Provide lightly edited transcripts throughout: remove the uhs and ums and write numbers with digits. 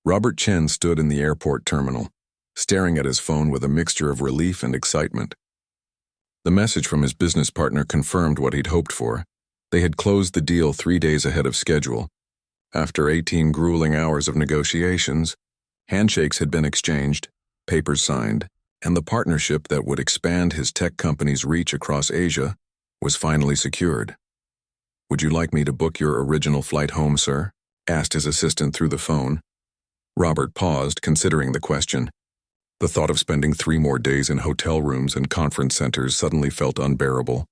Robert Chen stood in the airport terminal, staring at his phone with a mixture of relief and excitement. The message from his business partner confirmed what he'd hoped for. They had closed the deal 3 days ahead of schedule. After 18 grueling hours of negotiations, handshakes had been exchanged, papers signed, and the partnership that would expand his tech company's reach across Asia was finally secured. "Would you like me to book your original flight home, sir?" asked his assistant through the phone. Robert paused, considering the question. The thought of spending 3 more days in hotel rooms and conference centers suddenly felt unbearable.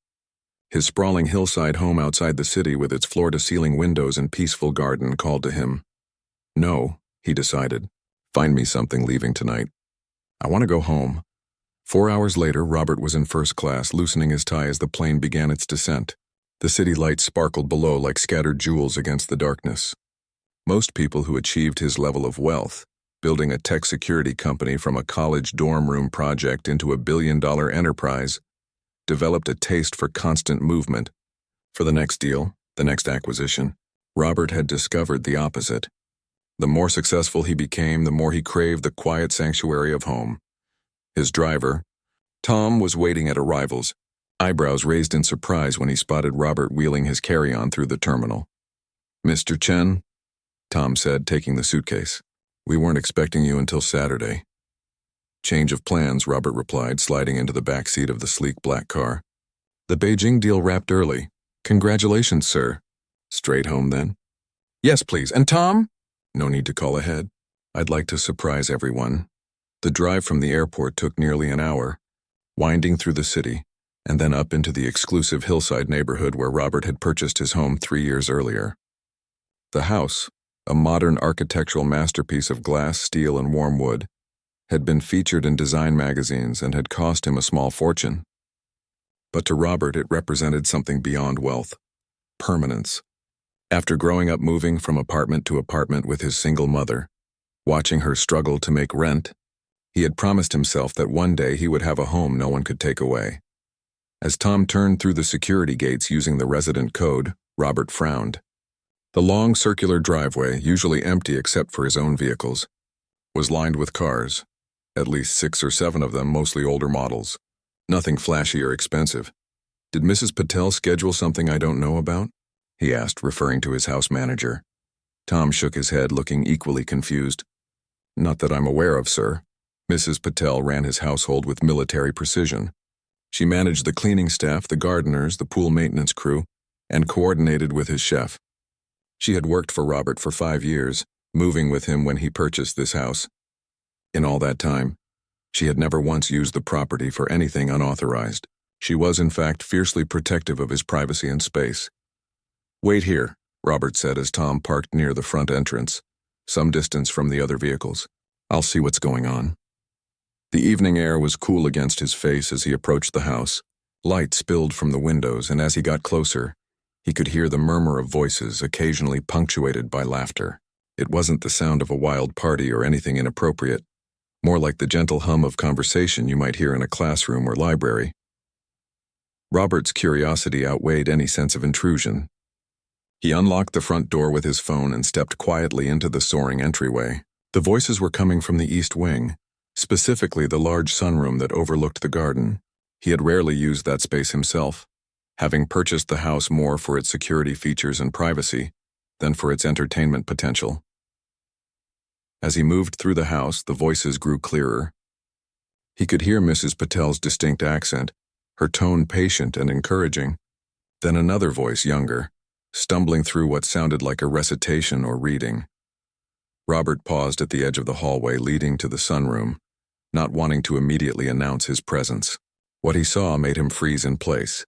His sprawling hillside home outside the city with its floor-to-ceiling windows and peaceful garden called to him. "No," he decided. "Find me something leaving tonight. I want to go home." 4 hours later, Robert was in first class, loosening his tie as the plane began its descent. The city lights sparkled below like scattered jewels against the darkness. Most people who achieved his level of wealth, building a tech security company from a college dorm room project into a billion-dollar enterprise, developed a taste for constant movement. For the next deal, the next acquisition, Robert had discovered the opposite. The more successful he became, the more he craved the quiet sanctuary of home. His driver, Tom, was waiting at arrivals, eyebrows raised in surprise when he spotted Robert wheeling his carry-on through the terminal. "Mr. Chen," Tom said, taking the suitcase. "We weren't expecting you until Saturday." "Change of plans," Robert replied, sliding into the back seat of the sleek black car. "The Beijing deal wrapped early. Congratulations, sir." "Straight home, then?" "Yes, please. And Tom?" "No need to call ahead. I'd like to surprise everyone." The drive from the airport took nearly an hour, winding through the city, and then up into the exclusive hillside neighborhood where Robert had purchased his home 3 years earlier. The house, a modern architectural masterpiece of glass, steel, and warm wood, had been featured in design magazines and had cost him a small fortune. But to Robert, it represented something beyond wealth: permanence. After growing up moving from apartment to apartment with his single mother, watching her struggle to make rent, he had promised himself that one day he would have a home no one could take away. As Tom turned through the security gates using the resident code, Robert frowned. The long circular driveway, usually empty except for his own vehicles, was lined with cars, at least 6 or 7 of them, mostly older models. Nothing flashy or expensive. "Did Mrs. Patel schedule something I don't know about?" he asked, referring to his house manager. Tom shook his head, looking equally confused. "Not that I'm aware of, sir. Mrs. Patel ran his household with military precision. She managed the cleaning staff, the gardeners, the pool maintenance crew, and coordinated with his chef. She had worked for Robert for 5 years, moving with him when he purchased this house. In all that time, she had never once used the property for anything unauthorized. She was, in fact, fiercely protective of his privacy and space. "Wait here," Robert said as Tom parked near the front entrance, some distance from the other vehicles. "I'll see what's going on." The evening air was cool against his face as he approached the house. Light spilled from the windows, and as he got closer, he could hear the murmur of voices, occasionally punctuated by laughter. It wasn't the sound of a wild party or anything inappropriate, more like the gentle hum of conversation you might hear in a classroom or library. Robert's curiosity outweighed any sense of intrusion. He unlocked the front door with his phone and stepped quietly into the soaring entryway. The voices were coming from the east wing, specifically the large sunroom that overlooked the garden. He had rarely used that space himself, having purchased the house more for its security features and privacy than for its entertainment potential. As he moved through the house, the voices grew clearer. He could hear Mrs. Patel's distinct accent, her tone patient and encouraging, then another voice, younger, stumbling through what sounded like a recitation or reading. Robert paused at the edge of the hallway leading to the sunroom, not wanting to immediately announce his presence. What he saw made him freeze in place.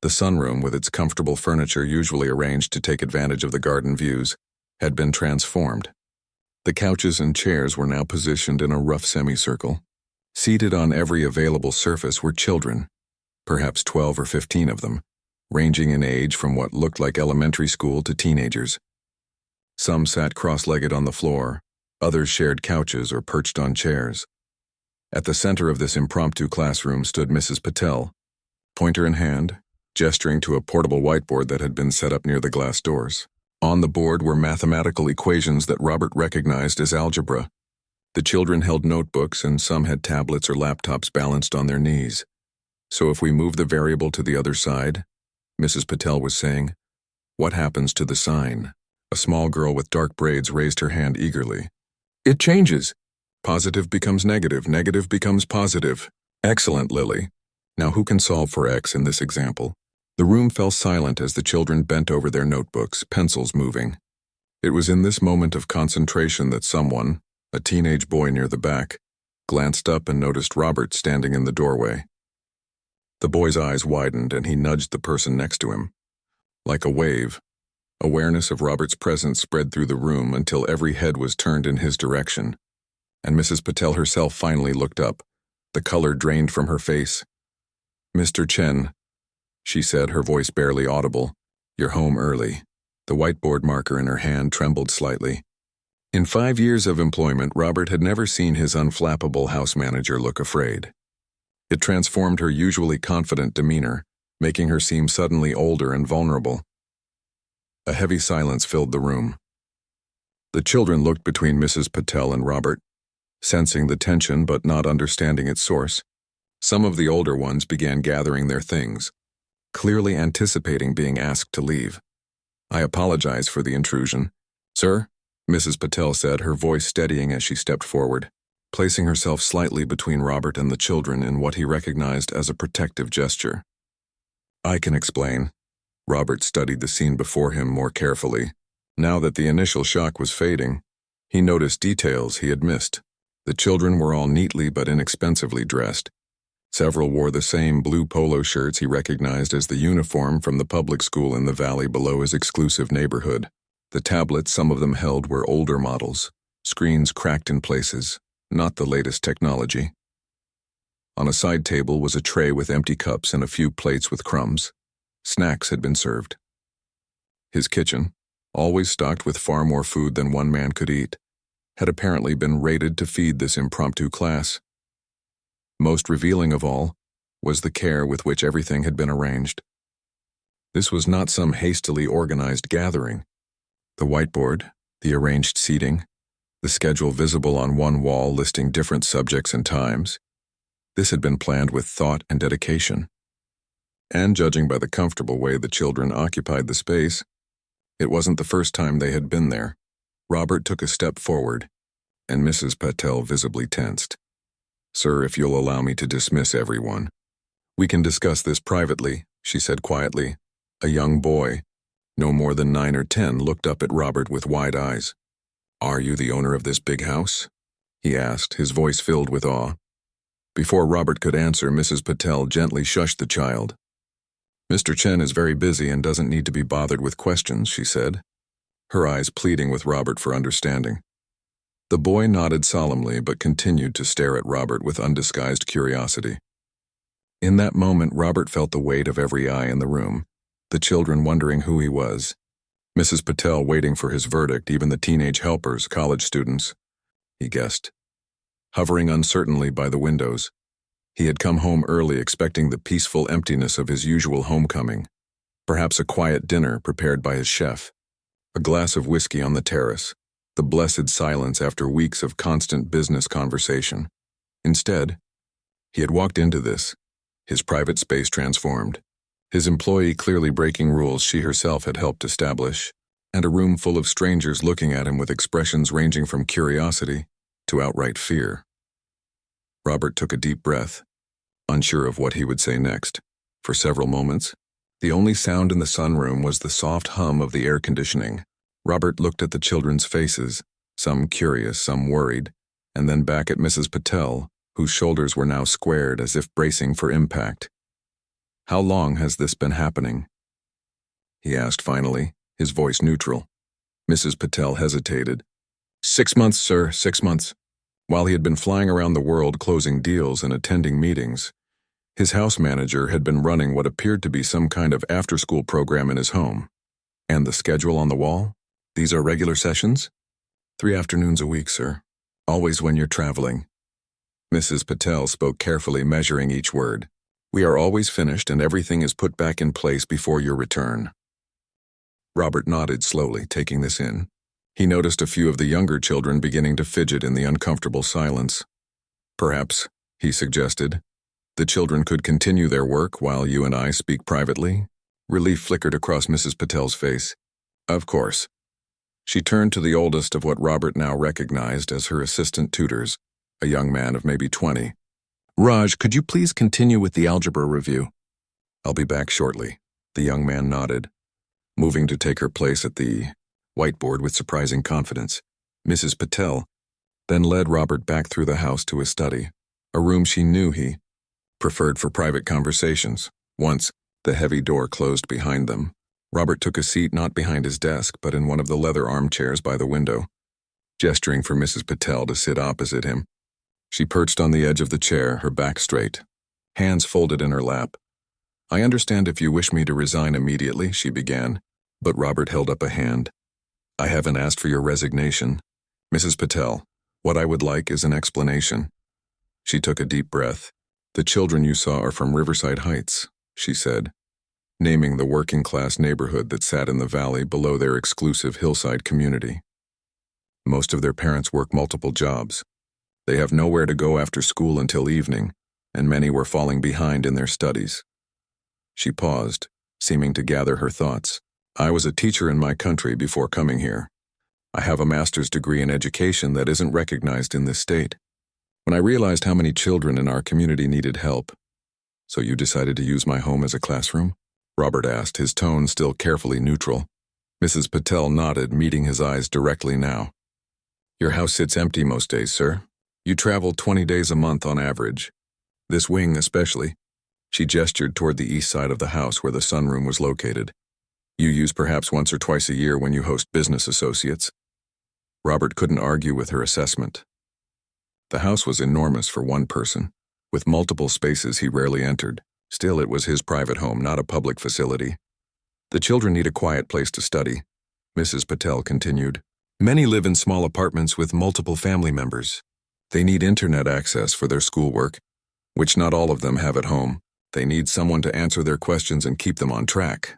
The sunroom, with its comfortable furniture usually arranged to take advantage of the garden views, had been transformed. The couches and chairs were now positioned in a rough semicircle. Seated on every available surface were children, perhaps 12 or 15 of them, ranging in age from what looked like elementary school to teenagers. Some sat cross-legged on the floor, others shared couches or perched on chairs. At the center of this impromptu classroom stood Mrs. Patel, pointer in hand, gesturing to a portable whiteboard that had been set up near the glass doors. On the board were mathematical equations that Robert recognized as algebra. The children held notebooks and some had tablets or laptops balanced on their knees. So if we move the variable to the other side, Mrs. Patel was saying, what happens to the sign? A small girl with dark braids raised her hand eagerly. It changes. Positive becomes negative, negative becomes positive. Excellent, Lily. Now who can solve for X in this example? The room fell silent as the children bent over their notebooks, pencils moving. It was in this moment of concentration that someone, a teenage boy near the back, glanced up and noticed Robert standing in the doorway. The boy's eyes widened and he nudged the person next to him. Like a wave, awareness of Robert's presence spread through the room until every head was turned in his direction. And Mrs. Patel herself finally looked up, the color drained from her face. Mr. Chen, she said, her voice barely audible, you're home early. The whiteboard marker in her hand trembled slightly. In 5 years of employment, Robert had never seen his unflappable house manager look afraid. It transformed her usually confident demeanor, making her seem suddenly older and vulnerable. A heavy silence filled the room. The children looked between Mrs. Patel and Robert, sensing the tension but not understanding its source. Some of the older ones began gathering their things, clearly anticipating being asked to leave. I apologize for the intrusion. Sir, Mrs. Patel said, her voice steadying as she stepped forward, placing herself slightly between Robert and the children in what he recognized as a protective gesture. I can explain. Robert studied the scene before him more carefully. Now that the initial shock was fading, he noticed details he had missed. The children were all neatly but inexpensively dressed. Several wore the same blue polo shirts he recognized as the uniform from the public school in the valley below his exclusive neighborhood. The tablets some of them held were older models, screens cracked in places, not the latest technology. On a side table was a tray with empty cups and a few plates with crumbs. Snacks had been served. His kitchen, always stocked with far more food than one man could eat, had apparently been rated to feed this impromptu class. Most revealing of all was the care with which everything had been arranged. This was not some hastily organized gathering. The whiteboard, the arranged seating, the schedule visible on one wall listing different subjects and times, this had been planned with thought and dedication. And judging by the comfortable way the children occupied the space, it wasn't the first time they had been there. Robert took a step forward, and Mrs. Patel visibly tensed. Sir, if you'll allow me to dismiss everyone. We can discuss this privately, she said quietly. A young boy, no more than 9 or 10, looked up at Robert with wide eyes. Are you the owner of this big house? He asked, his voice filled with awe. Before Robert could answer, Mrs. Patel gently shushed the child. Mr. Chen is very busy and doesn't need to be bothered with questions, she said, her eyes pleading with Robert for understanding. The boy nodded solemnly but continued to stare at Robert with undisguised curiosity. In that moment, Robert felt the weight of every eye in the room, the children wondering who he was, Mrs. Patel waiting for his verdict, even the teenage helpers, college students, he guessed, hovering uncertainly by the windows. He had come home early expecting the peaceful emptiness of his usual homecoming, perhaps a quiet dinner prepared by his chef, a glass of whiskey on the terrace, the blessed silence after weeks of constant business conversation. Instead, he had walked into this, his private space transformed, his employee clearly breaking rules she herself had helped establish, and a room full of strangers looking at him with expressions ranging from curiosity to outright fear. Robert took a deep breath, unsure of what he would say next. For several moments, the only sound in the sunroom was the soft hum of the air conditioning. Robert looked at the children's faces, some curious, some worried, and then back at Mrs. Patel, whose shoulders were now squared as if bracing for impact. How long has this been happening? He asked finally, his voice neutral. Mrs. Patel hesitated. 6 months, sir, 6 months. While he had been flying around the world closing deals and attending meetings, his house manager had been running what appeared to be some kind of after-school program in his home. And the schedule on the wall? These are regular sessions? 3 afternoons a week, sir. Always when you're traveling. Mrs. Patel spoke carefully, measuring each word. We are always finished and everything is put back in place before your return. Robert nodded slowly, taking this in. He noticed a few of the younger children beginning to fidget in the uncomfortable silence. Perhaps, he suggested, the children could continue their work while you and I speak privately. Relief flickered across Mrs. Patel's face. Of course. She turned to the oldest of what Robert now recognized as her assistant tutors, a young man of maybe 20. Raj, could you please continue with the algebra review? I'll be back shortly. The young man nodded, moving to take her place at the whiteboard with surprising confidence. Mrs. Patel then led Robert back through the house to his study, a room she knew he preferred for private conversations. Once the heavy door closed behind them, Robert took a seat not behind his desk but in one of the leather armchairs by the window, gesturing for Mrs. Patel to sit opposite him. She perched on the edge of the chair, her back straight, hands folded in her lap. I understand if you wish me to resign immediately, she began, but Robert held up a hand. I haven't asked for your resignation. Mrs. Patel, what I would like is an explanation. She took a deep breath. The children you saw are from Riverside Heights, she said, naming the working-class neighborhood that sat in the valley below their exclusive hillside community. Most of their parents work multiple jobs. They have nowhere to go after school until evening, and many were falling behind in their studies. She paused, seeming to gather her thoughts. I was a teacher in my country before coming here. I have a master's degree in education that isn't recognized in this state. When I realized how many children in our community needed help, so you decided to use my home as a classroom? Robert asked, his tone still carefully neutral. Mrs. Patel nodded, meeting his eyes directly now. Your house sits empty most days, sir. You travel 20 days a month on average. This wing especially. She gestured toward the east side of the house where the sunroom was located. You use perhaps once or twice a year when you host business associates. Robert couldn't argue with her assessment. The house was enormous for one person, with multiple spaces he rarely entered. Still, it was his private home, not a public facility. The children need a quiet place to study, Mrs. Patel continued. Many live in small apartments with multiple family members. They need internet access for their schoolwork, which not all of them have at home. They need someone to answer their questions and keep them on track.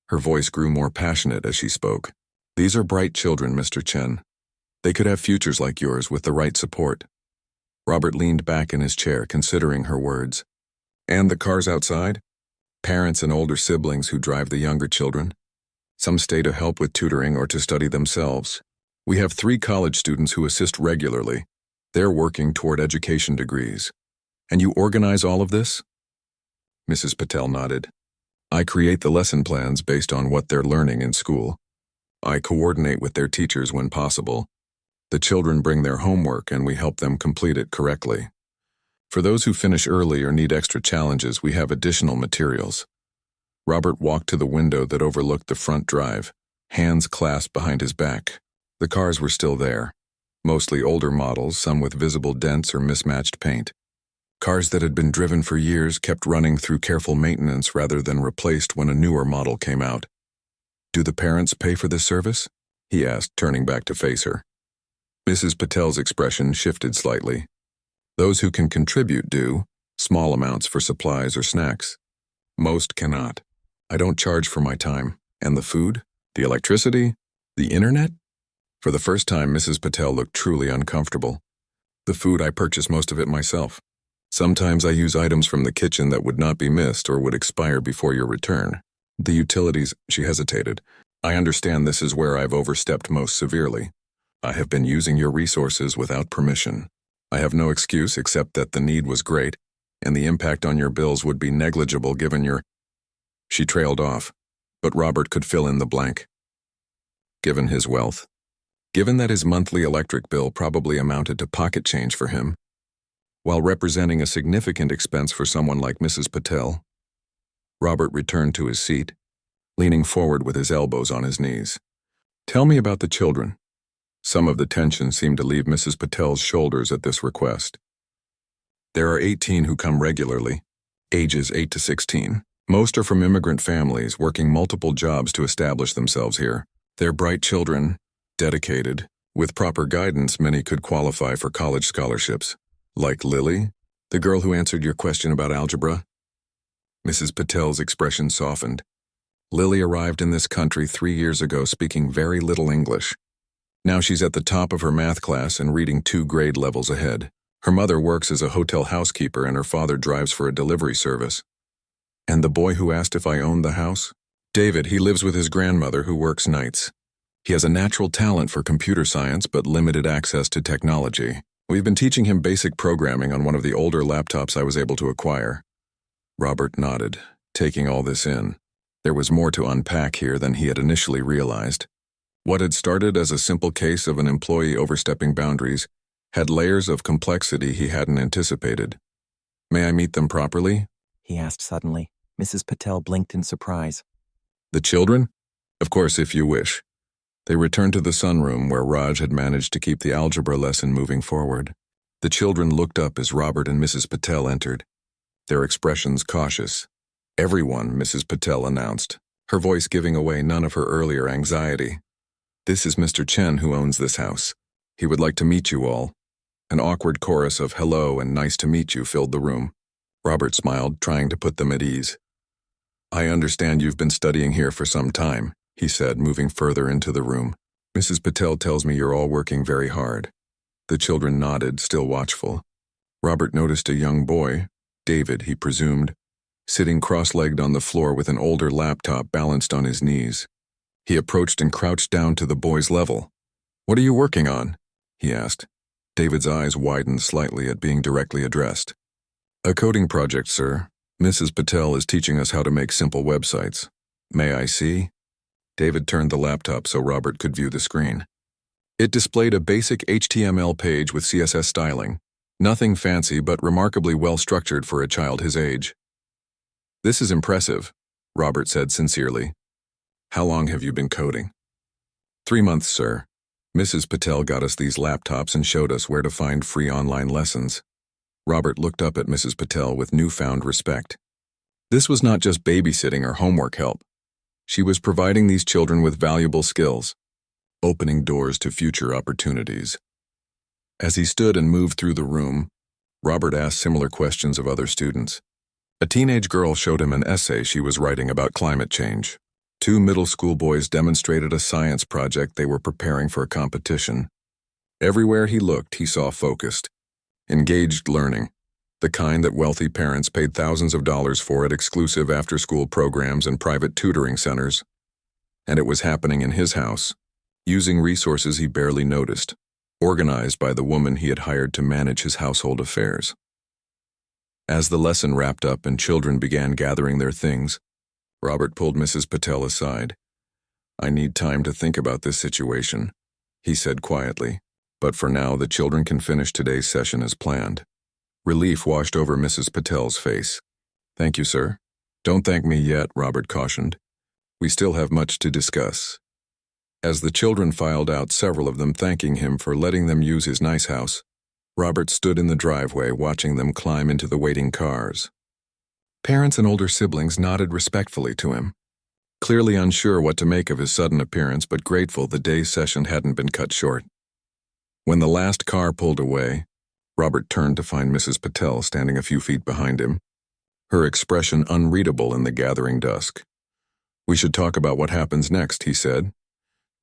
Her voice grew more passionate as she spoke. These are bright children, Mr. Chen. They could have futures like yours with the right support. Robert leaned back in his chair, considering her words. And the cars outside? Parents and older siblings who drive the younger children. Some stay to help with tutoring or to study themselves. We have 3 college students who assist regularly. They're working toward education degrees. And you organize all of this? Mrs. Patel nodded. I create the lesson plans based on what they're learning in school. I coordinate with their teachers when possible. The children bring their homework and we help them complete it correctly. For those who finish early or need extra challenges, we have additional materials. Robert walked to the window that overlooked the front drive, hands clasped behind his back. The cars were still there, mostly older models, some with visible dents or mismatched paint. Cars that had been driven for years kept running through careful maintenance rather than replaced when a newer model came out. Do the parents pay for this service? He asked, turning back to face her. Mrs. Patel's expression shifted slightly. Those who can contribute do, small amounts for supplies or snacks. Most cannot. I don't charge for my time. And the food? The electricity? The internet? For the first time, Mrs. Patel looked truly uncomfortable. The food, I purchase most of it myself. Sometimes I use items from the kitchen that would not be missed or would expire before your return. The utilities, she hesitated. I understand this is where I've overstepped most severely. I have been using your resources without permission. I have no excuse except that the need was great, and the impact on your bills would be negligible given your... She trailed off, but Robert could fill in the blank. Given his wealth. Given that his monthly electric bill probably amounted to pocket change for him, while representing a significant expense for someone like Mrs. Patel. Robert returned to his seat, leaning forward with his elbows on his knees. Tell me about the children. Some of the tension seemed to leave Mrs. Patel's shoulders at this request. There are 18 who come regularly, ages 8 to 16. Most are from immigrant families working multiple jobs to establish themselves here. They're bright children, dedicated. With proper guidance, many could qualify for college scholarships. Like Lily, the girl who answered your question about algebra? Mrs. Patel's expression softened. Lily arrived in this country 3 years ago speaking very little English. Now she's at the top of her math class and reading 2 grade levels ahead. Her mother works as a hotel housekeeper and her father drives for a delivery service. And the boy who asked if I owned the house? David, he lives with his grandmother who works nights. He has a natural talent for computer science but limited access to technology. We've been teaching him basic programming on one of the older laptops I was able to acquire. Robert nodded, taking all this in. There was more to unpack here than he had initially realized. What had started as a simple case of an employee overstepping boundaries had layers of complexity he hadn't anticipated. May I meet them properly? He asked suddenly. Mrs. Patel blinked in surprise. The children? Of course, if you wish. They returned to the sunroom where Raj had managed to keep the algebra lesson moving forward. The children looked up as Robert and Mrs. Patel entered, their expressions cautious. Everyone, Mrs. Patel announced, her voice giving away none of her earlier anxiety. This is Mr. Chen who owns this house. He would like to meet you all. An awkward chorus of hello and nice to meet you filled the room. Robert smiled, trying to put them at ease. I understand you've been studying here for some time, he said, moving further into the room. Mrs. Patel tells me you're all working very hard. The children nodded, still watchful. Robert noticed a young boy, David, he presumed, sitting cross-legged on the floor with an older laptop balanced on his knees. He approached and crouched down to the boy's level. What are you working on? He asked. David's eyes widened slightly at being directly addressed. A coding project, sir. Mrs. Patel is teaching us how to make simple websites. May I see? David turned the laptop so Robert could view the screen. It displayed a basic HTML page with CSS styling. Nothing fancy but remarkably well-structured for a child his age. This is impressive, Robert said sincerely. How long have you been coding? 3 months, sir. Mrs. Patel got us these laptops and showed us where to find free online lessons. Robert looked up at Mrs. Patel with newfound respect. This was not just babysitting or homework help. She was providing these children with valuable skills, opening doors to future opportunities. As he stood and moved through the room, Robert asked similar questions of other students. A teenage girl showed him an essay she was writing about climate change. 2 middle school boys demonstrated a science project they were preparing for a competition. Everywhere he looked, he saw focused, engaged learning, the kind that wealthy parents paid thousands of dollars for at exclusive after-school programs and private tutoring centers. And it was happening in his house, using resources he barely noticed, organized by the woman he had hired to manage his household affairs. As the lesson wrapped up and children began gathering their things, Robert pulled Mrs. Patel aside. I need time to think about this situation, he said quietly, but for now the children can finish today's session as planned. Relief washed over Mrs. Patel's face. Thank you, sir. Don't thank me yet, Robert cautioned. We still have much to discuss. As the children filed out, several of them thanking him for letting them use his nice house, Robert stood in the driveway watching them climb into the waiting cars. Parents and older siblings nodded respectfully to him, clearly unsure what to make of his sudden appearance but grateful the day's session hadn't been cut short. When the last car pulled away, Robert turned to find Mrs. Patel standing a few feet behind him, her expression unreadable in the gathering dusk. We should talk about what happens next, he said.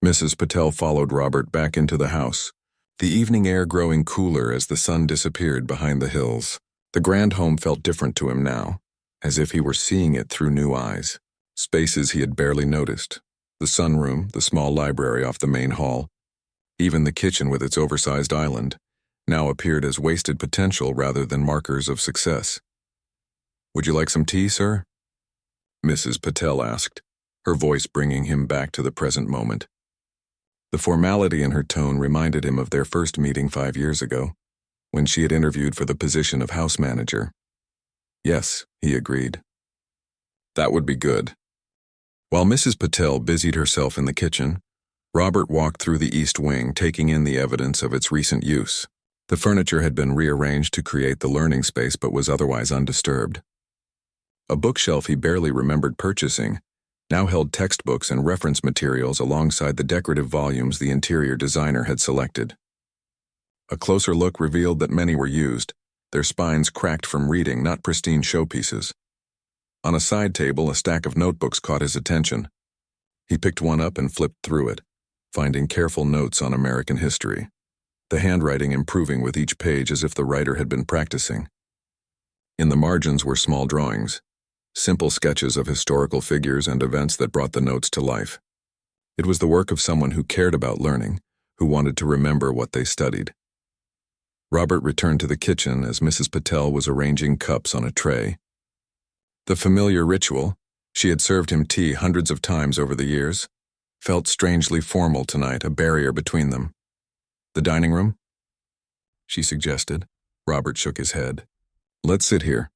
Mrs. Patel followed Robert back into the house, the evening air growing cooler as the sun disappeared behind the hills. The grand home felt different to him now, as if he were seeing it through new eyes. Spaces he had barely noticed. The sunroom, the small library off the main hall, even the kitchen with its oversized island, now appeared as wasted potential rather than markers of success. Would you like some tea, sir? Mrs. Patel asked, her voice bringing him back to the present moment. The formality in her tone reminded him of their first meeting 5 years ago, when she had interviewed for the position of house manager. Yes, he agreed. That would be good. While Mrs. Patel busied herself in the kitchen, Robert walked through the east wing, taking in the evidence of its recent use. The furniture had been rearranged to create the learning space but was otherwise undisturbed. A bookshelf he barely remembered purchasing now held textbooks and reference materials alongside the decorative volumes the interior designer had selected. A closer look revealed that many were used, their spines cracked from reading, not pristine showpieces. On a side table, a stack of notebooks caught his attention. He picked one up and flipped through it, finding careful notes on American history, the handwriting improving with each page as if the writer had been practicing. In the margins were small drawings, simple sketches of historical figures and events that brought the notes to life. It was the work of someone who cared about learning, who wanted to remember what they studied. Robert returned to the kitchen as Mrs. Patel was arranging cups on a tray. The familiar ritual, she had served him tea hundreds of times over the years, felt strangely formal tonight, a barrier between them. "The dining room?" she suggested. Robert shook his head. "Let's sit here."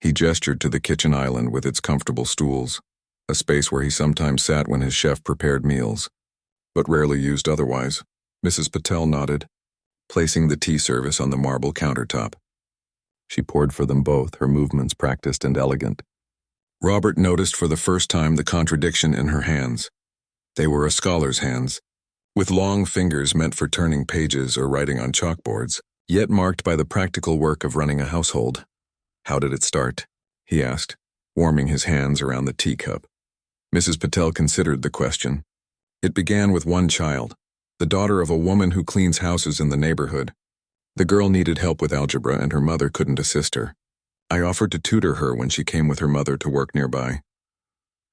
He gestured to the kitchen island with its comfortable stools, a space where he sometimes sat when his chef prepared meals, but rarely used otherwise. Mrs. Patel nodded, placing the tea service on the marble countertop. She poured for them both, her movements practiced and elegant. Robert noticed for the first time the contradiction in her hands. They were a scholar's hands, with long fingers meant for turning pages or writing on chalkboards, yet marked by the practical work of running a household. "How did it start?" he asked, warming his hands around the teacup. Mrs. Patel considered the question. "It began with one child, the daughter of a woman who cleans houses in the neighborhood. The girl needed help with algebra and her mother couldn't assist her. I offered to tutor her when she came with her mother to work nearby."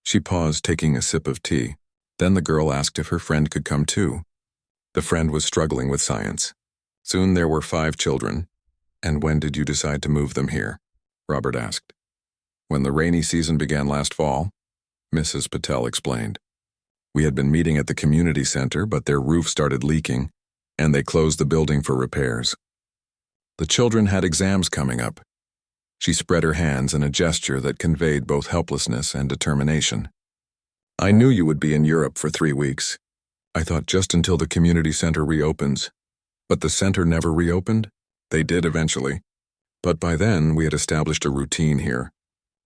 She paused, taking a sip of tea. Then the girl asked if her friend could come too. The friend was struggling with science. Soon there were 5 children. "And when did you decide to move them here?" Robert asked. "When the rainy season began last fall," Mrs. Patel explained. "We had been meeting at the community center, but their roof started leaking, and they closed the building for repairs. The children had exams coming up." She spread her hands in a gesture that conveyed both helplessness and determination. "I knew you would be in Europe for 3 weeks. I thought just until the community center reopens. But the center never reopened? They did eventually. But by then, we had established a routine here.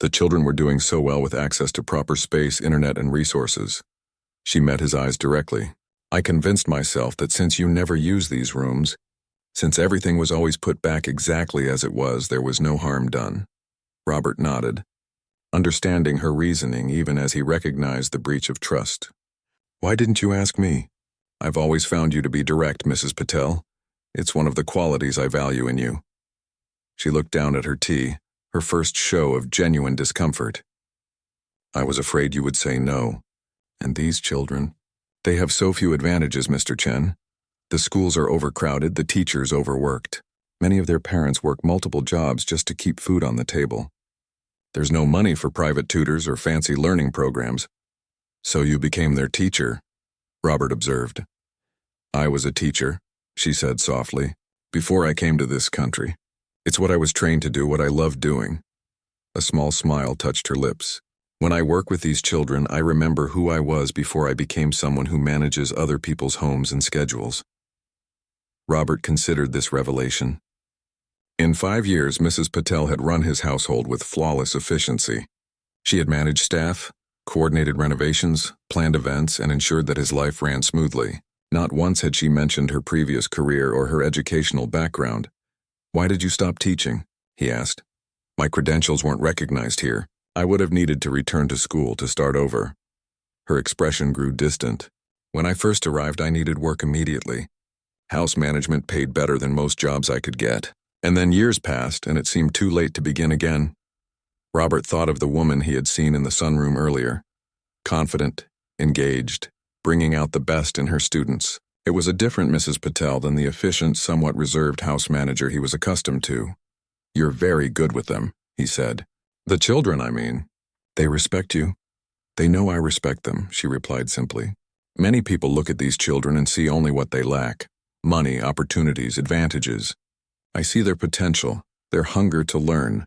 The children were doing so well with access to proper space, internet, and resources." She met his eyes directly. "I convinced myself that since you never used these rooms, since everything was always put back exactly as it was, there was no harm done." Robert nodded, understanding her reasoning even as he recognized the breach of trust. "Why didn't you ask me? I've always found you to be direct, Mrs. Patel. It's one of the qualities I value in you." She looked down at her tea, her first show of genuine discomfort. "I was afraid you would say no. And these children, they have so few advantages, Mr. Chen. The schools are overcrowded, the teachers overworked. Many of their parents work multiple jobs just to keep food on the table. There's no money for private tutors or fancy learning programs. So you became their teacher," Robert observed. "I was a teacher," she said softly, "before I came to this country. It's what I was trained to do, what I loved doing." A small smile touched her lips. "When I work with these children, I remember who I was before I became someone who manages other people's homes and schedules." Robert considered this revelation. In 5 years, Mrs. Patel had run his household with flawless efficiency. She had managed staff, coordinated renovations, planned events, and ensured that his life ran smoothly. Not once had she mentioned her previous career or her educational background. "Why did you stop teaching?" he asked. "My credentials weren't recognized here. I would have needed to return to school to start over." Her expression grew distant. "When I first arrived, I needed work immediately. House management paid better than most jobs I could get. And then years passed, and it seemed too late to begin again." Robert thought of the woman he had seen in the sunroom earlier. Confident, engaged, bringing out the best in her students. It was a different Mrs. Patel than the efficient, somewhat reserved house manager he was accustomed to. "You're very good with them," he said. "The children, I mean. They respect you." "They know I respect them," she replied simply. "Many people look at these children and see only what they lack. Money, opportunities, advantages. I see their potential, their hunger to learn."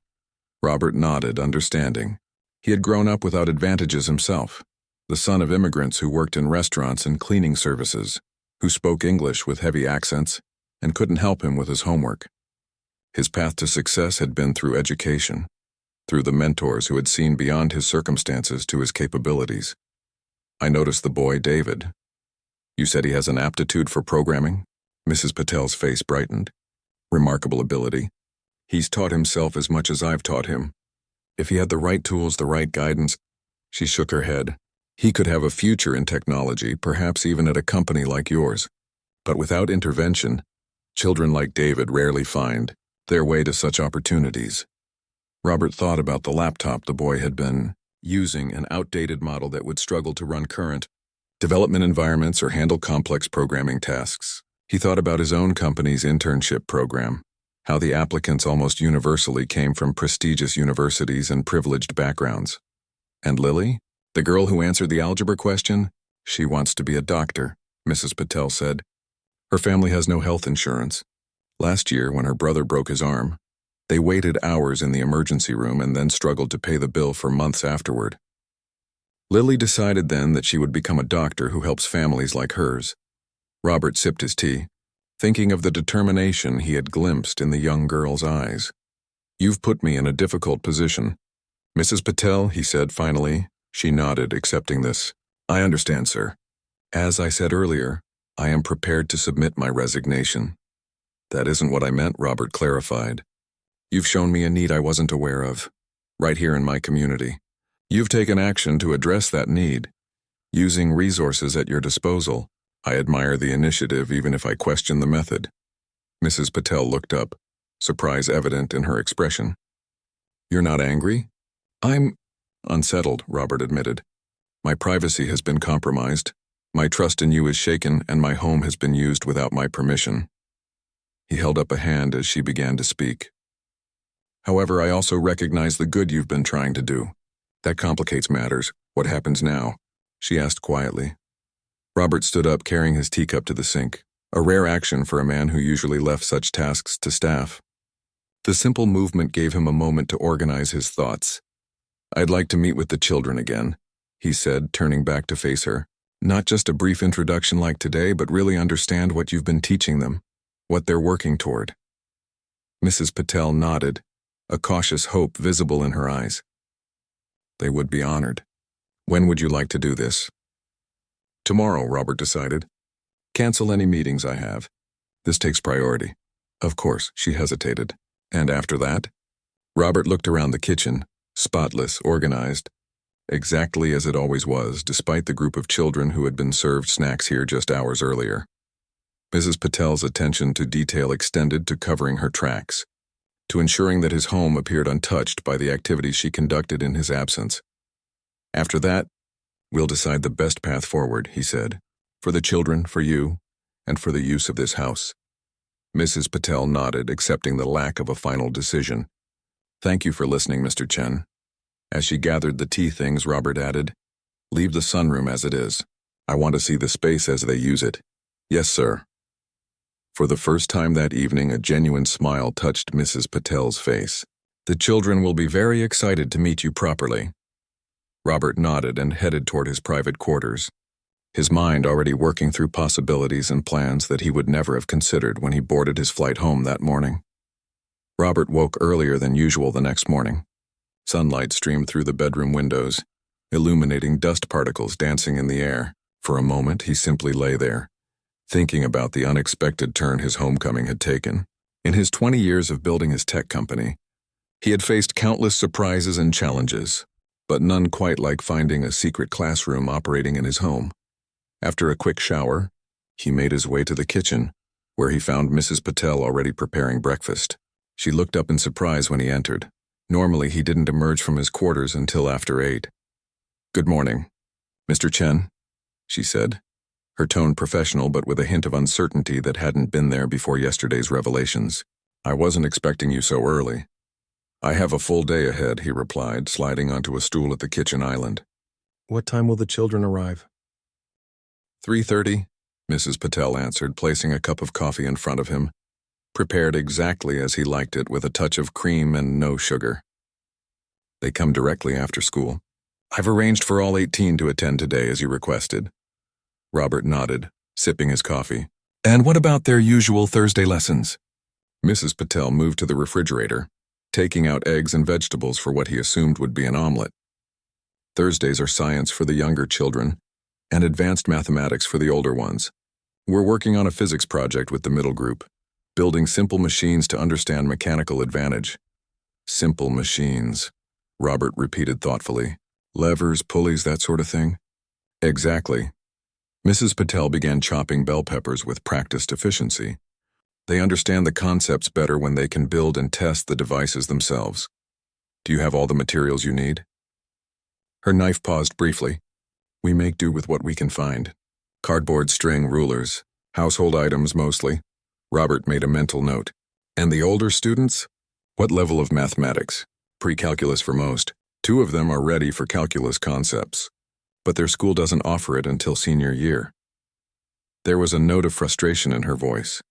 Robert nodded, understanding. He had grown up without advantages himself, the son of immigrants who worked in restaurants and cleaning services, who spoke English with heavy accents and couldn't help him with his homework. His path to success had been through education, through the mentors who had seen beyond his circumstances to his capabilities. "I noticed the boy, David. You said he has an aptitude for programming?" Mrs. Patel's face brightened. "Remarkable ability. He's taught himself as much as I've taught him. If he had the right tools, the right guidance, she shook her head. He could have a future in technology, perhaps even at a company like yours. But without intervention, children like David rarely find their way to such opportunities. Robert thought about the laptop the boy had been using, an outdated model that would struggle to run current development environments or handle complex programming tasks. He thought about his own company's internship program, how the applicants almost universally came from prestigious universities and privileged backgrounds. And Lily, the girl who answered the algebra question? She wants to be a doctor, Mrs. Patel said. Her family has no health insurance. Last year, when her brother broke his arm, they waited hours in the emergency room and then struggled to pay the bill for months afterward. Lily decided then that she would become a doctor who helps families like hers. Robert sipped his tea, thinking of the determination he had glimpsed in the young girl's eyes. You've put me in a difficult position. Mrs. Patel, he said finally. She nodded, accepting this. I understand, sir. As I said earlier, I am prepared to submit my resignation. That isn't what I meant, Robert clarified. You've shown me a need I wasn't aware of, right here in my community. You've taken action to address that need. Using resources at your disposal, I admire the initiative even if I question the method. Mrs. Patel looked up, surprise evident in her expression. You're not angry? I'm unsettled, Robert admitted. My privacy has been compromised. My trust in you is shaken, and my home has been used without my permission. He held up a hand as she began to speak. However, I also recognize the good you've been trying to do. That complicates matters. What happens now? She asked quietly. Robert stood up, carrying his teacup to the sink, a rare action for a man who usually left such tasks to staff. The simple movement gave him a moment to organize his thoughts. I'd like to meet with the children again, he said, turning back to face her. Not just a brief introduction like today, but really understand what you've been teaching them, what they're working toward. Mrs. Patel nodded, a cautious hope visible in her eyes. They would be honored. When would you like to do this? Tomorrow, Robert decided. Cancel any meetings I have. This takes priority. Of course, she hesitated. And after that? Robert looked around the kitchen, spotless, organized, exactly as it always was, despite the group of children who had been served snacks here just hours earlier. Mrs. Patel's attention to detail extended to covering her tracks, to ensuring that his home appeared untouched by the activities she conducted in his absence. After that, we'll decide the best path forward, he said, for the children, for you, and for the use of this house. Mrs. Patel nodded, accepting the lack of a final decision. Thank you for listening, Mr. Chen. As she gathered the tea things, Robert added, leave the sunroom as it is. I want to see the space as they use it. Yes, sir. For the first time that evening, a genuine smile touched Mrs. Patel's face. The children will be very excited to meet you properly. Robert nodded and headed toward his private quarters, his mind already working through possibilities and plans that he would never have considered when he boarded his flight home that morning. Robert woke earlier than usual the next morning. Sunlight streamed through the bedroom windows, illuminating dust particles dancing in the air. For a moment, he simply lay there, thinking about the unexpected turn his homecoming had taken. In his 20 years of building his tech company, he had faced countless surprises and challenges, but none quite like finding a secret classroom operating in his home. After a quick shower, he made his way to the kitchen, where he found Mrs. Patel already preparing breakfast. She looked up in surprise when he entered. Normally, he didn't emerge from his quarters until after 8. Good morning, Mr. Chen, she said, her tone professional but with a hint of uncertainty that hadn't been there before yesterday's revelations. I wasn't expecting you so early. I have a full day ahead, he replied, sliding onto a stool at the kitchen island. What time will the children arrive? 3:30, Mrs. Patel answered, placing a cup of coffee in front of him, prepared exactly as he liked it with a touch of cream and no sugar. They come directly after school. I've arranged for all 18 to attend today as you requested. Robert nodded, sipping his coffee. And what about their usual Thursday lessons? Mrs. Patel moved to the refrigerator, taking out eggs and vegetables for what he assumed would be an omelet. Thursdays are science for the younger children and advanced mathematics for the older ones. We're working on a physics project with the middle group, building simple machines to understand mechanical advantage. Simple machines. Robert repeated thoughtfully. Levers, pulleys, that sort of thing? Exactly. Mrs. Patel began chopping bell peppers with practiced efficiency. They understand the concepts better when they can build and test the devices themselves. Do you have all the materials you need? Her knife paused briefly. We make do with what we can find. Cardboard, string, rulers, household items mostly. Robert made a mental note. And the older students? What level of mathematics? Pre-calculus for most. 2 of them are ready for calculus concepts. But their school doesn't offer it until senior year. There was a note of frustration in her voice.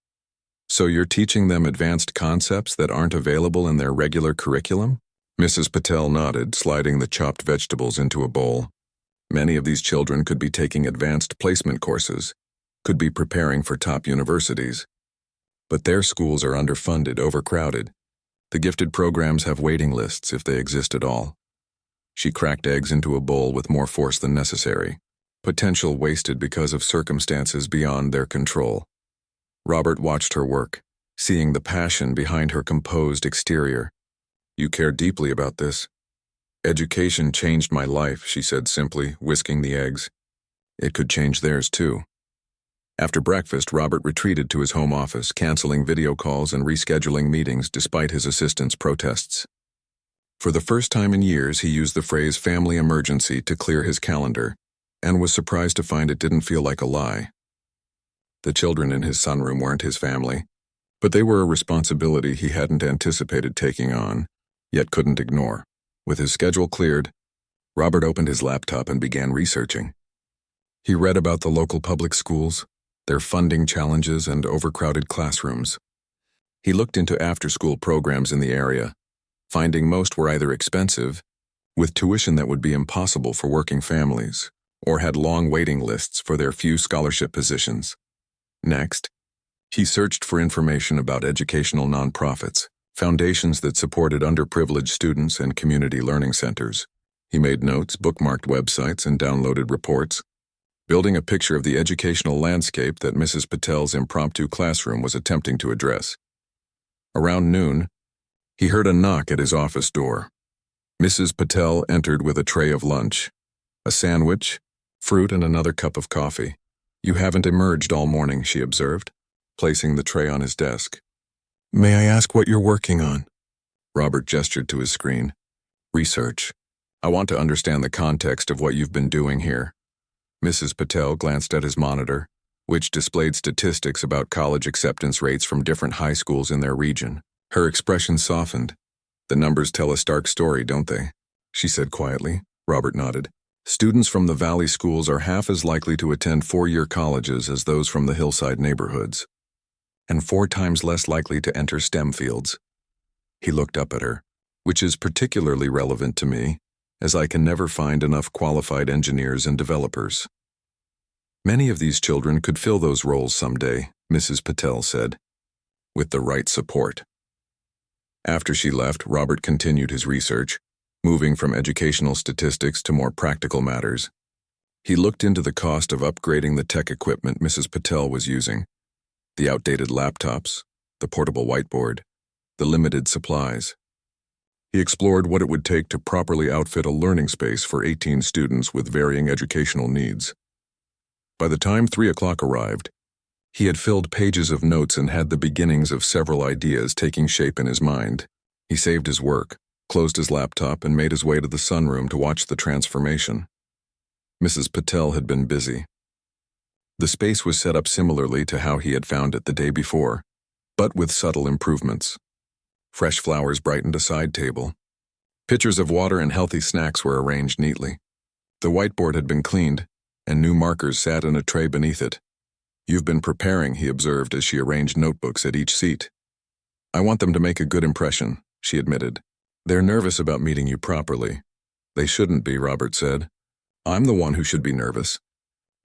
So you're teaching them advanced concepts that aren't available in their regular curriculum? Mrs. Patel nodded, sliding the chopped vegetables into a bowl. Many of these children could be taking advanced placement courses, could be preparing for top universities. But their schools are underfunded, overcrowded. The gifted programs have waiting lists if they exist at all. She cracked eggs into a bowl with more force than necessary. Potential wasted because of circumstances beyond their control. Robert watched her work, seeing the passion behind her composed exterior. You care deeply about this. Education changed my life, she said simply, whisking the eggs. It could change theirs too. After breakfast, Robert retreated to his home office, canceling video calls and rescheduling meetings despite his assistant's protests. For the first time in years, he used the phrase family emergency to clear his calendar, and was surprised to find it didn't feel like a lie. The children in his sunroom weren't his family, but they were a responsibility he hadn't anticipated taking on, yet couldn't ignore. With his schedule cleared, Robert opened his laptop and began researching. He read about the local public schools, their funding challenges and overcrowded classrooms. He looked into after-school programs in the area, finding most were either expensive, with tuition that would be impossible for working families, or had long waiting lists for their few scholarship positions. Next, he searched for information about educational nonprofits, foundations that supported underprivileged students and community learning centers. He made notes, bookmarked websites, and downloaded reports, building a picture of the educational landscape that Mrs. Patel's impromptu classroom was attempting to address. Around noon, he heard a knock at his office door. Mrs. Patel entered with a tray of lunch, a sandwich, fruit, and another cup of coffee. You haven't emerged all morning, she observed, placing the tray on his desk. May I ask what you're working on? Robert gestured to his screen. Research. I want to understand the context of what you've been doing here. Mrs. Patel glanced at his monitor, which displayed statistics about college acceptance rates from different high schools in their region. Her expression softened. The numbers tell a stark story, don't they? She said quietly. Robert nodded. Students from the Valley schools are half as likely to attend 4-year colleges as those from the hillside neighborhoods, and 4 times less likely to enter STEM fields. He looked up at her, which is particularly relevant to me, as I can never find enough qualified engineers and developers. Many of these children could fill those roles someday, Mrs. Patel said, with the right support. After she left, Robert continued his research, moving from educational statistics to more practical matters. He looked into the cost of upgrading the tech equipment Mrs. Patel was using, the outdated laptops, the portable whiteboard, the limited supplies. He explored what it would take to properly outfit a learning space for 18 students with varying educational needs. By the time 3 o'clock arrived, he had filled pages of notes and had the beginnings of several ideas taking shape in his mind. He saved his work, closed his laptop, and made his way to the sunroom to watch the transformation. Mrs. Patel had been busy. The space was set up similarly to how he had found it the day before, but with subtle improvements. Fresh flowers brightened a side table. Pitchers of water and healthy snacks were arranged neatly. The whiteboard had been cleaned, and new markers sat in a tray beneath it. You've been preparing, he observed as she arranged notebooks at each seat. I want them to make a good impression, she admitted. They're nervous about meeting you properly. They shouldn't be, Robert said. I'm the one who should be nervous.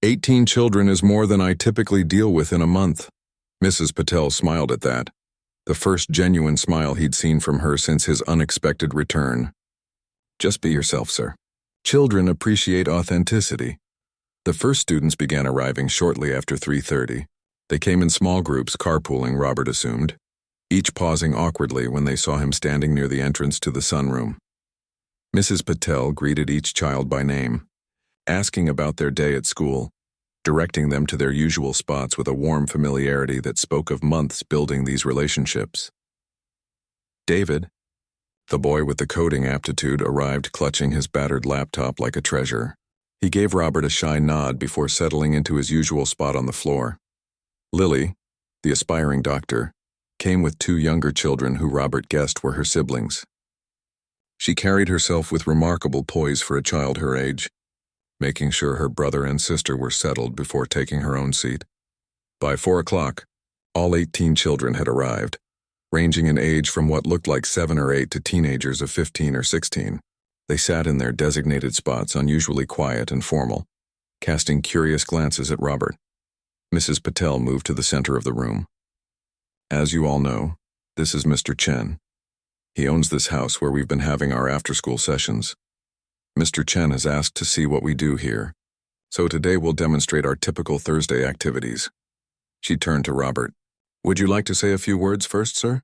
18 children is more than I typically deal with in a month. Mrs. Patel smiled at that, the first genuine smile he'd seen from her since his unexpected return. Just be yourself, sir. Children appreciate authenticity. The first students began arriving shortly after 3:30. They came in small groups, carpooling, Robert assumed, each pausing awkwardly when they saw him standing near the entrance to the sunroom. Mrs. Patel greeted each child by name, asking about their day at school, directing them to their usual spots with a warm familiarity that spoke of months building these relationships. David, the boy with the coding aptitude, arrived clutching his battered laptop like a treasure. He gave Robert a shy nod before settling into his usual spot on the floor. Lily, the aspiring doctor, came with two younger children who Robert guessed were her siblings. She carried herself with remarkable poise for a child her age, making sure her brother and sister were settled before taking her own seat. By 4 o'clock, all 18 children had arrived, ranging in age from what looked like 7 or 8 to teenagers of 15 or 16. They sat in their designated spots, unusually quiet and formal, casting curious glances at Robert. Mrs. Patel moved to the center of the room. As you all know, this is Mr. Chen. He owns this house where we've been having our after-school sessions. Mr. Chen has asked to see what we do here, so today we'll demonstrate our typical Thursday activities. She turned to Robert. Would you like to say a few words first, sir?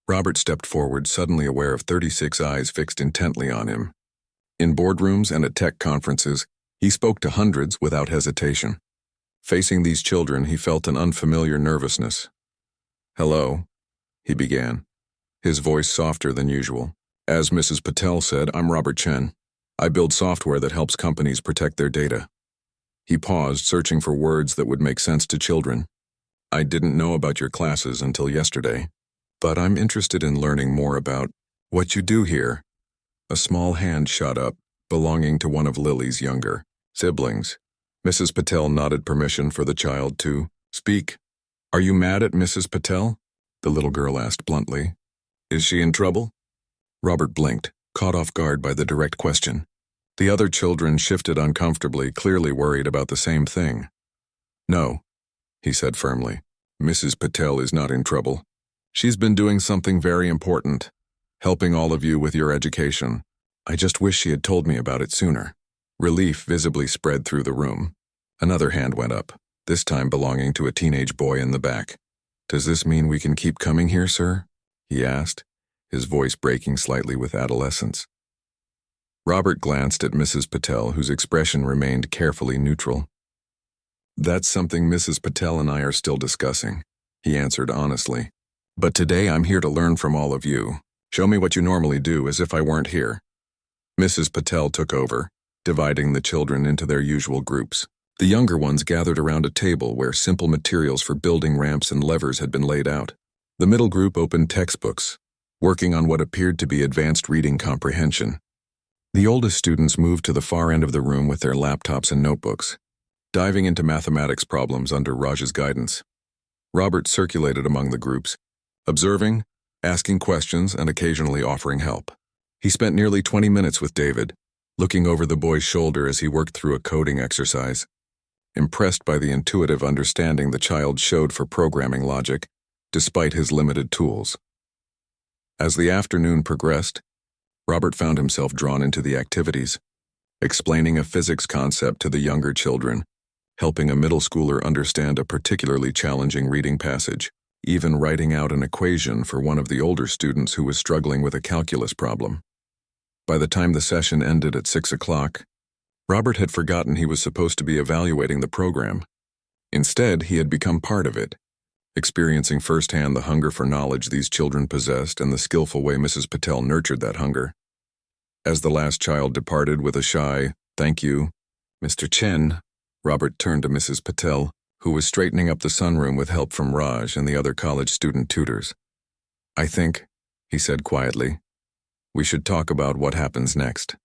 Robert stepped forward, suddenly aware of 36 eyes fixed intently on him. In boardrooms and at tech conferences, he spoke to hundreds without hesitation. Facing these children, he felt an unfamiliar nervousness. Hello, he began, his voice softer than usual. As Mrs. Patel said, I'm Robert Chen. I build software that helps companies protect their data. He paused, searching for words that would make sense to children. I didn't know about your classes until yesterday, but I'm interested in learning more about what you do here. A small hand shot up, belonging to one of Lily's younger siblings. Mrs. Patel nodded permission for the child to speak. Are you mad at Mrs. Patel? The little girl asked bluntly. Is she in trouble? Robert blinked, caught off guard by the direct question. The other children shifted uncomfortably, clearly worried about the same thing. No, he said firmly. Mrs. Patel is not in trouble. She's been doing something very important, helping all of you with your education. I just wish she had told me about it sooner. Relief visibly spread through the room. Another hand went up, this time belonging to a teenage boy in the back. Does this mean we can keep coming here, sir? He asked, his voice breaking slightly with adolescence. Robert glanced at Mrs. Patel, whose expression remained carefully neutral. That's something Mrs. Patel and I are still discussing, he answered honestly. But today I'm here to learn from all of you. Show me what you normally do, as if I weren't here. Mrs. Patel took over, dividing the children into their usual groups. The younger ones gathered around a table where simple materials for building ramps and levers had been laid out. The middle group opened textbooks, working on what appeared to be advanced reading comprehension. The oldest students moved to the far end of the room with their laptops and notebooks, diving into mathematics problems under Raj's guidance. Robert circulated among the groups, observing, asking questions, and occasionally offering help. He spent nearly 20 minutes with David, looking over the boy's shoulder as he worked through a coding exercise. Impressed by the intuitive understanding the child showed for programming logic, despite his limited tools. As the afternoon progressed, Robert found himself drawn into the activities, explaining a physics concept to the younger children, helping a middle schooler understand a particularly challenging reading passage, even writing out an equation for one of the older students who was struggling with a calculus problem. By the time the session ended at 6 o'clock, Robert had forgotten he was supposed to be evaluating the program. Instead, he had become part of it, experiencing firsthand the hunger for knowledge these children possessed and the skillful way Mrs. Patel nurtured that hunger. As the last child departed with a shy, "Thank you, Mr. Chen," Robert turned to Mrs. Patel, who was straightening up the sunroom with help from Raj and the other college student tutors. I think, he said quietly, we should talk about what happens next.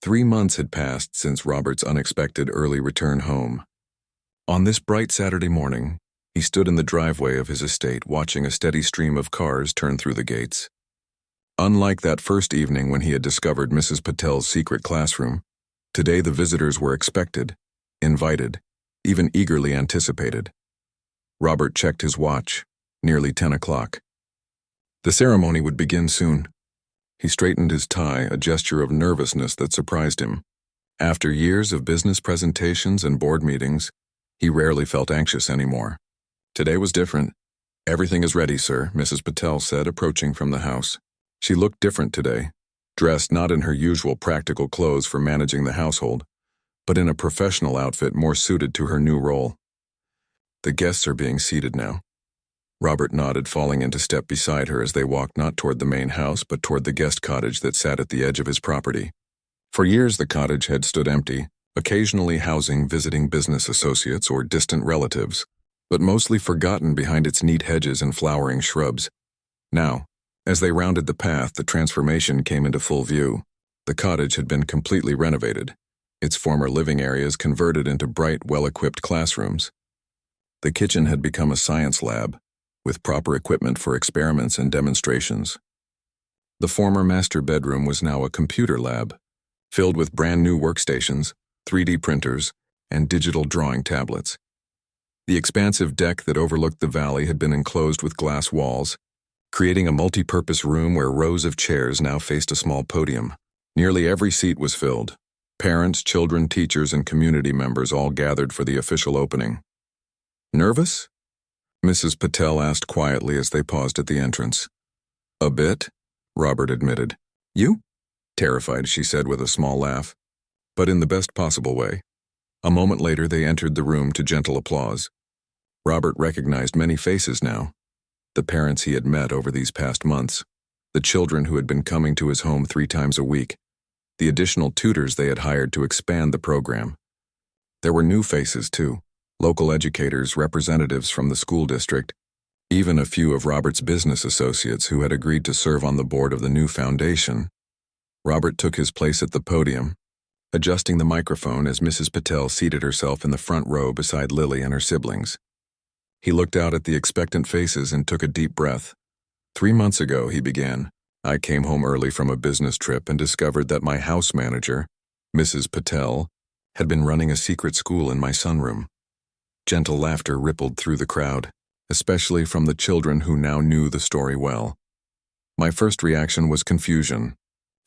3 months had passed since Robert's unexpected early return home. On this bright Saturday morning, he stood in the driveway of his estate watching a steady stream of cars turn through the gates. Unlike that first evening when he had discovered Mrs. Patel's secret classroom, today the visitors were expected, invited, even eagerly anticipated. Robert checked his watch, nearly 10 o'clock. The ceremony would begin soon. He straightened his tie, a gesture of nervousness that surprised him. After years of business presentations and board meetings, he rarely felt anxious anymore. Today was different. Everything is ready, sir, Mrs. Patel said, approaching from the house. She looked different today, dressed not in her usual practical clothes for managing the household, but in a professional outfit more suited to her new role. The guests are being seated now. Robert nodded, falling into step beside her as they walked not toward the main house but toward the guest cottage that sat at the edge of his property. For years the cottage had stood empty, occasionally housing visiting business associates or distant relatives, but mostly forgotten behind its neat hedges and flowering shrubs. Now, as they rounded the path, the transformation came into full view. The cottage had been completely renovated, its former living areas converted into bright, well-equipped classrooms. The kitchen had become a science lab, with proper equipment for experiments and demonstrations. The former master bedroom was now a computer lab, filled with brand-new workstations, 3D printers, and digital drawing tablets. The expansive deck that overlooked the valley had been enclosed with glass walls, creating a multi-purpose room where rows of chairs now faced a small podium. Nearly every seat was filled. Parents, children, teachers, and community members all gathered for the official opening. "Nervous?" Mrs. Patel asked quietly as they paused at the entrance. "A bit," Robert admitted. "You?" "Terrified," she said with a small laugh, but in the best possible way. A moment later they entered the room to gentle applause. Robert recognized many faces now. The parents he had met over these past months, the children who had been coming to his home 3 times a week, the additional tutors they had hired to expand the program. There were new faces, too, local educators, representatives from the school district, even a few of Robert's business associates who had agreed to serve on the board of the new foundation. Robert took his place at the podium, adjusting the microphone as Mrs. Patel seated herself in the front row beside Lily and her siblings. He looked out at the expectant faces and took a deep breath. 3 months ago, he began, I came home early from a business trip and discovered that my house manager, Mrs. Patel, had been running a secret school in my sunroom. Gentle laughter rippled through the crowd, especially from the children who now knew the story well. My first reaction was confusion,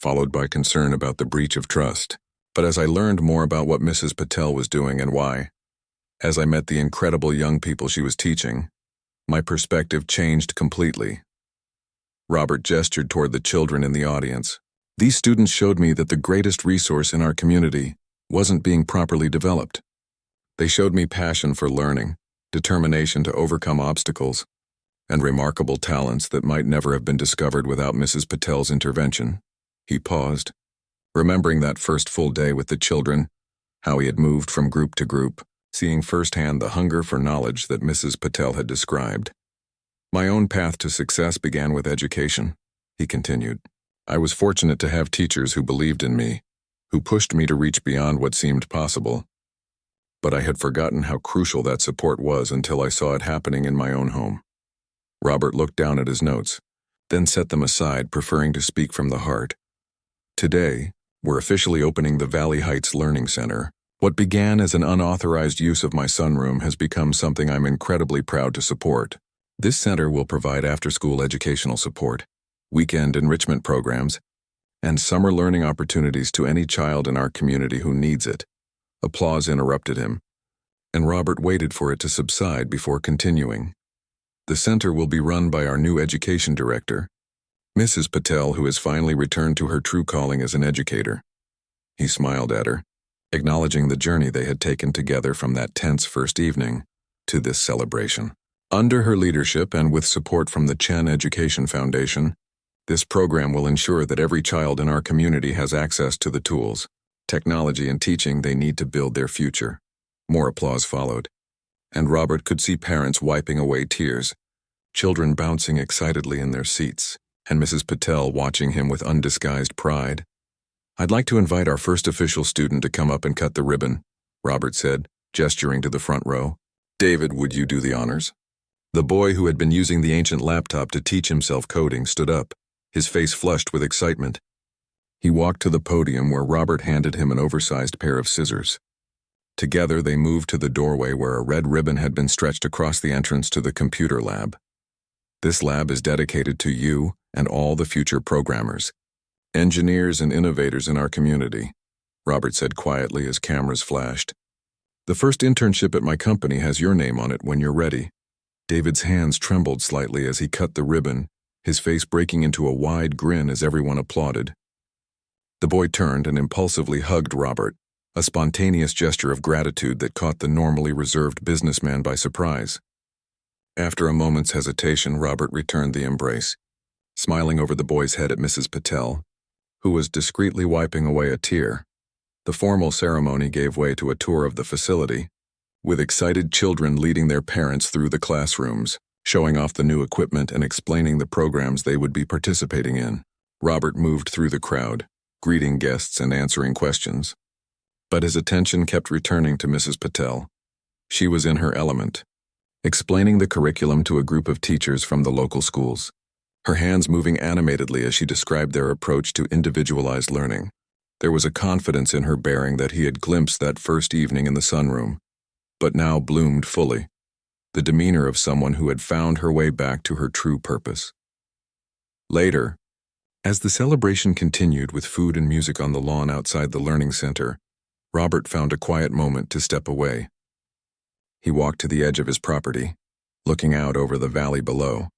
followed by concern about the breach of trust. But as I learned more about what Mrs. Patel was doing and why, as I met the incredible young people she was teaching, my perspective changed completely. Robert gestured toward the children in the audience. These students showed me that the greatest resource in our community wasn't being properly developed. They showed me passion for learning, determination to overcome obstacles, and remarkable talents that might never have been discovered without Mrs. Patel's intervention. He paused, remembering that first full day with the children, how he had moved from group to group, seeing firsthand the hunger for knowledge that Mrs. Patel had described. My own path to success began with education, he continued. I was fortunate to have teachers who believed in me, who pushed me to reach beyond what seemed possible. But I had forgotten how crucial that support was until I saw it happening in my own home. Robert looked down at his notes, then set them aside, preferring to speak from the heart. Today, we're officially opening the Valley Heights Learning Center. What began as an unauthorized use of my sunroom has become something I'm incredibly proud to support. This center will provide after-school educational support, weekend enrichment programs, and summer learning opportunities to any child in our community who needs it. Applause interrupted him, and Robert waited for it to subside before continuing. The center will be run by our new education director, Mrs. Patel, who has finally returned to her true calling as an educator. He smiled at her, acknowledging the journey they had taken together from that tense first evening to this celebration. Under her leadership and with support from the Chen Education Foundation, this program will ensure that every child in our community has access to the tools, technology, and teaching they need to build their future. More applause followed, and Robert could see parents wiping away tears, children bouncing excitedly in their seats, and Mrs. Patel watching him with undisguised pride. I'd like to invite our first official student to come up and cut the ribbon, Robert said, gesturing to the front row. David, would you do the honors? The boy who had been using the ancient laptop to teach himself coding stood up, his face flushed with excitement. He walked to the podium where Robert handed him an oversized pair of scissors. Together they moved to the doorway where a red ribbon had been stretched across the entrance to the computer lab. This lab is dedicated to you and all the future programmers, engineers and innovators in our community, Robert said quietly as cameras flashed. The first internship at my company has your name on it when you're ready. David's hands trembled slightly as he cut the ribbon, his face breaking into a wide grin as everyone applauded. The boy turned and impulsively hugged Robert, a spontaneous gesture of gratitude that caught the normally reserved businessman by surprise. After a moment's hesitation, Robert returned the embrace, smiling over the boy's head at Mrs. Patel, who was discreetly wiping away a tear. The formal ceremony gave way to a tour of the facility, with excited children leading their parents through the classrooms, showing off the new equipment and explaining the programs they would be participating in. Robert moved through the crowd, greeting guests and answering questions. But his attention kept returning to Mrs. Patel. She was in her element, explaining the curriculum to a group of teachers from the local schools, her hands moving animatedly as she described their approach to individualized learning. There was a confidence in her bearing that he had glimpsed that first evening in the sunroom, but now bloomed fully, the demeanor of someone who had found her way back to her true purpose. Later, as the celebration continued with food and music on the lawn outside the learning center, Robert found a quiet moment to step away. He walked to the edge of his property, looking out over the valley below.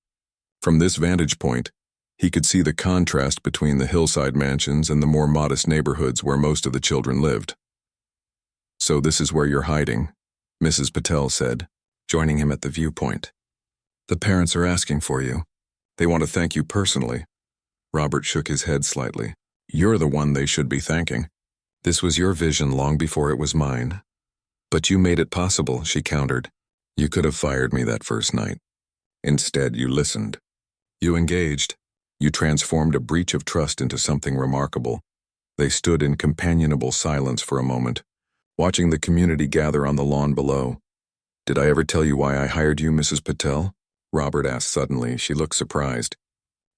From this vantage point, he could see the contrast between the hillside mansions and the more modest neighborhoods where most of the children lived. "So this is where you're hiding," Mrs. Patel said, joining him at the viewpoint. "The parents are asking for you. They want to thank you personally." Robert shook his head slightly. "You're the one they should be thanking. This was your vision long before it was mine." "But you made it possible," she countered. "You could have fired me that first night. Instead, you listened. You engaged. You transformed a breach of trust into something remarkable." They stood in companionable silence for a moment, watching the community gather on the lawn below. "Did I ever tell you why I hired you, Mrs. Patel?" Robert asked suddenly. She looked surprised.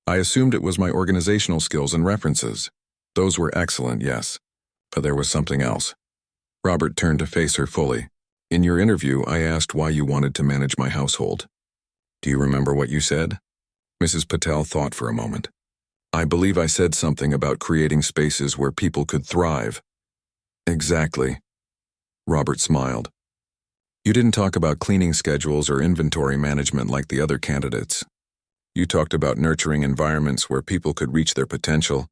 "I assumed it was my organizational skills and references. Those were excellent, yes. But there was something else." Robert turned to face her fully. "In your interview, I asked why you wanted to manage my household. Do you remember what you said?" Mrs. Patel thought for a moment. "I believe I said something about creating spaces where people could thrive." "Exactly." Robert smiled. "You didn't talk about cleaning schedules or inventory management like the other candidates. You talked about nurturing environments where people could reach their potential.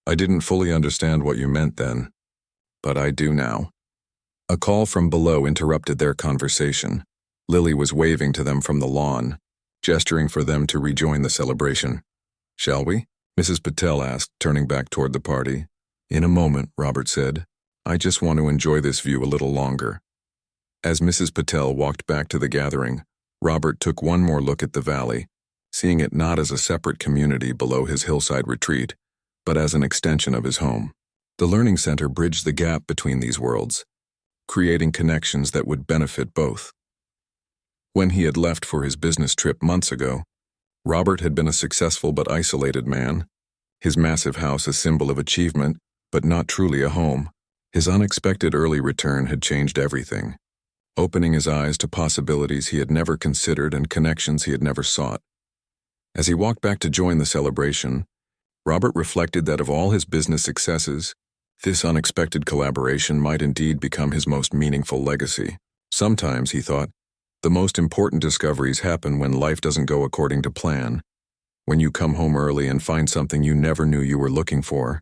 I didn't fully understand what you meant then, but I do now." A call from below interrupted their conversation. Lily was waving to them from the lawn, gesturing for them to rejoin the celebration. "Shall we?" Mrs. Patel asked, turning back toward the party. "In a moment," Robert said. "I just want to enjoy this view a little longer." As Mrs. Patel walked back to the gathering, Robert took one more look at the valley, seeing it not as a separate community below his hillside retreat, but as an extension of his home. The learning center bridged the gap between these worlds, creating connections that would benefit both. When he had left for his business trip months ago, Robert had been a successful but isolated man, his massive house a symbol of achievement, but not truly a home. His unexpected early return had changed everything, opening his eyes to possibilities he had never considered and connections he had never sought. As he walked back to join the celebration, Robert reflected that of all his business successes, this unexpected collaboration might indeed become his most meaningful legacy. Sometimes, he thought, the most important discoveries happen when life doesn't go according to plan, when you come home early and find something you never knew you were looking for,